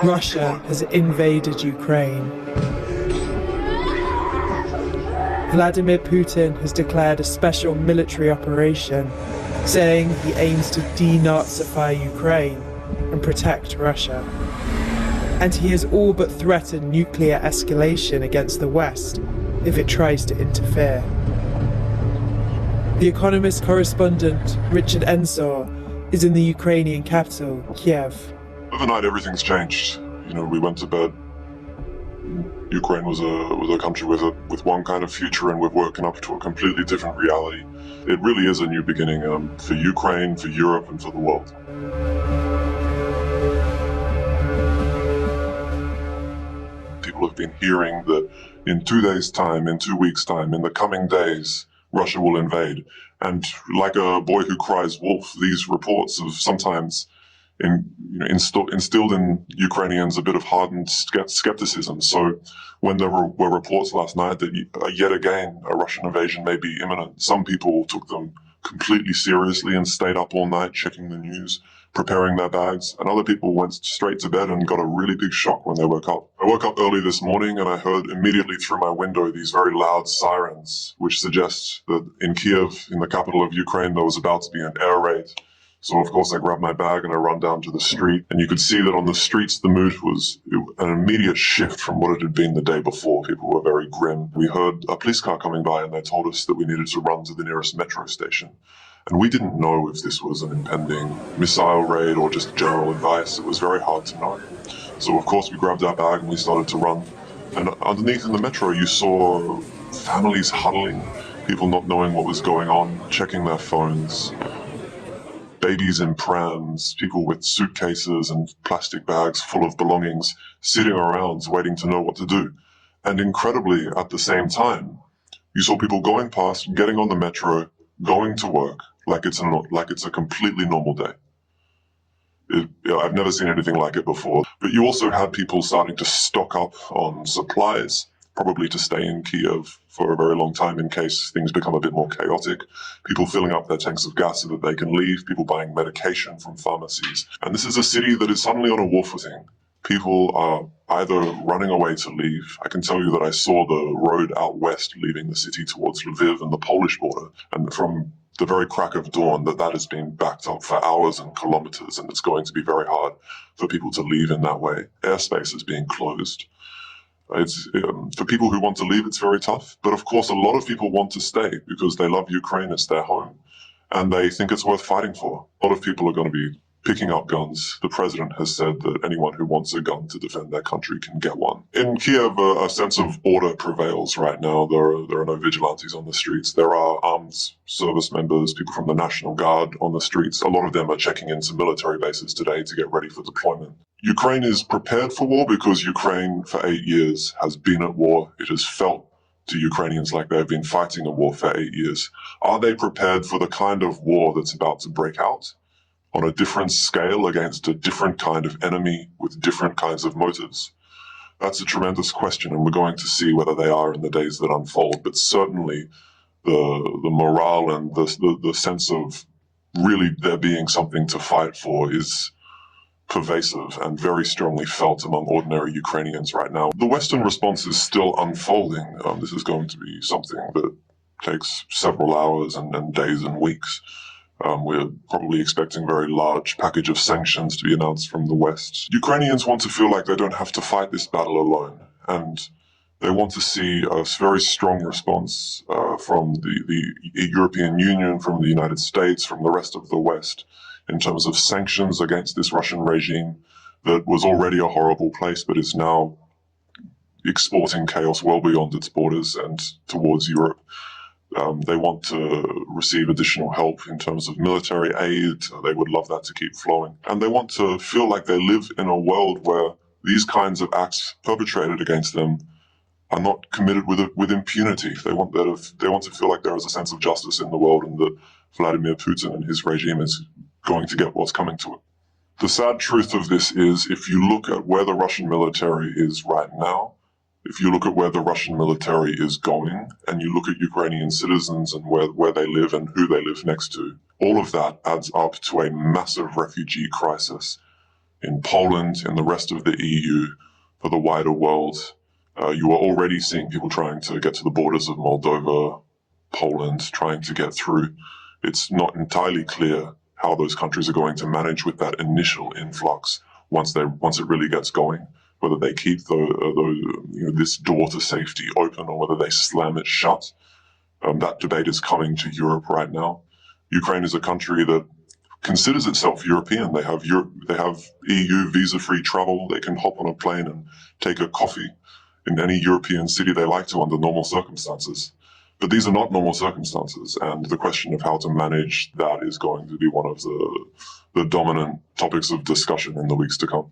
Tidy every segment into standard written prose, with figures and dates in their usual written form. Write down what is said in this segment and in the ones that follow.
Russia has invaded Ukraine. Vladimir Putin has declared a special military operation, saying he aims to denazify Ukraine and protect Russia. And he has all but threatened nuclear escalation against the West if it tries to interfere. The Economist correspondent Richard Ensor is in the Ukrainian capital, Kyiv. Overnight, everything's changed. We went to bed. Ukraine was a country with one kind of future, and we've woken up to a completely different reality. It really is a new beginning for Ukraine, for Europe, and for the world. People have been hearing that in 2 days' time, in 2 weeks' time, in the coming days, Russia will invade. And like a boy who cries wolf, these reports have sometimes instilled in Ukrainians a bit of hardened skepticism. So when there were reports last night that yet again a Russian invasion may be imminent, some people took them completely seriously and stayed up all night checking the news, preparing their bags, and other people went straight to bed and got a really big shock when they woke up. I woke up early this morning and I heard immediately through my window these very loud sirens, which suggest that in Kyiv, in the capital of Ukraine, there was about to be an air raid. So of course I grabbed my bag and I run down to the street, and you could see that on the streets the mood was an immediate shift from what it had been the day before. People were very grim. We heard a police car coming by and they told us that we needed to run to the nearest metro station. And we didn't know if this was an impending missile raid or just general advice. It was very hard to know. So of course we grabbed our bag and we started to run. And underneath in the metro you saw families huddling, people not knowing what was going on, checking their phones. Babies in prams, people with suitcases and plastic bags full of belongings, sitting around waiting to know what to do. And incredibly, at the same time, you saw people going past, getting on the metro, going to work like it's a completely normal day. I've never seen anything like it before. But you also had people starting to stock up on supplies, probably to stay in Kyiv for a very long time in case things become a bit more chaotic. People filling up their tanks of gas so that they can leave, people buying medication from pharmacies. And this is a city that is suddenly on a war footing. People are either running away to leave. I can tell you that I saw the road out west leaving the city towards Lviv and the Polish border. And from the very crack of dawn, that has been backed up for hours and kilometers, and it's going to be very hard for people to leave in that way. Airspace is being closed. For people who want to leave, it's very tough. But of course, a lot of people want to stay because they love Ukraine, it's their home, and they think it's worth fighting for. A lot of people are going to be picking up guns. The president has said that anyone who wants a gun to defend their country can get one. In Kyiv, a sense of order prevails right now. There are no vigilantes on the streets. There are armed service members, people from the National Guard on the streets. A lot of them are checking into military bases today to get ready for deployment. Ukraine is prepared for war because Ukraine for 8 years has been at war. It has felt to Ukrainians like they've been fighting a war for 8 years. Are they prepared for the kind of war that's about to break out on a different scale against a different kind of enemy with different kinds of motives? That's a tremendous question, and we're going to see whether they are in the days that unfold. But certainly the morale and the sense of really there being something to fight for is pervasive and very strongly felt among ordinary Ukrainians right now. The Western response is still unfolding. This is going to be something that takes several hours and days and weeks. We're probably expecting a very large package of sanctions to be announced from the West. Ukrainians want to feel like they don't have to fight this battle alone, and they want to see a very strong response from the European Union, from the United States, from the rest of the West, in terms of sanctions against this Russian regime that was already a horrible place but is now exporting chaos well beyond its borders and towards Europe. They want to receive additional help in terms of military aid. They would love that to keep flowing. And they want to feel like they live in a world where these kinds of acts perpetrated against them are not committed with impunity. They want to feel like there is a sense of justice in the world, and that Vladimir Putin and his regime is going to get what's coming to it. The sad truth of this is, if you look at where the Russian military is right now, if you look at where the Russian military is going, and you look at Ukrainian citizens and where they live and who they live next to, all of that adds up to a massive refugee crisis in Poland, in the rest of the EU, for the wider world. You are already seeing people trying to get to the borders of Moldova, Poland, trying to get through. It's not entirely clear how those countries are going to manage with that initial influx once it really gets going. Whether they keep this door to safety open or whether they slam it shut. That debate is coming to Europe right now. Ukraine is a country that considers itself European. They have EU visa-free travel. They can hop on a plane and take a coffee in any European city they like to under normal circumstances. But these are not normal circumstances, and the question of how to manage that is going to be one of the dominant topics of discussion in the weeks to come.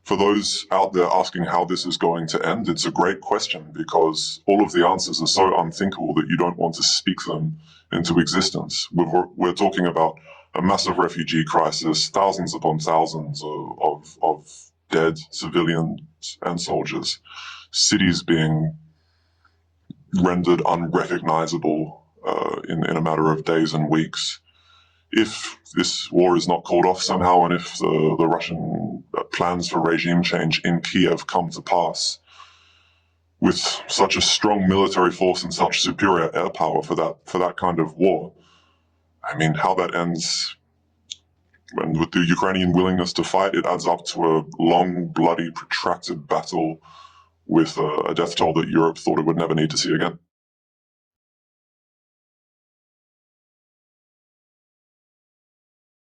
For those out there asking how this is going to end, it's a great question because all of the answers are so unthinkable that you don't want to speak them into existence. We're talking about a massive refugee crisis, thousands upon thousands of dead civilians and soldiers, cities being rendered unrecognizable in a matter of days and weeks. If this war is not called off somehow, and if the Russian plans for regime change in Kyiv come to pass, with such a strong military force and such superior air power for that kind of war, I mean, how that ends, and with the Ukrainian willingness to fight, it adds up to a long, bloody, protracted battle with a death toll that Europe thought it would never need to see again.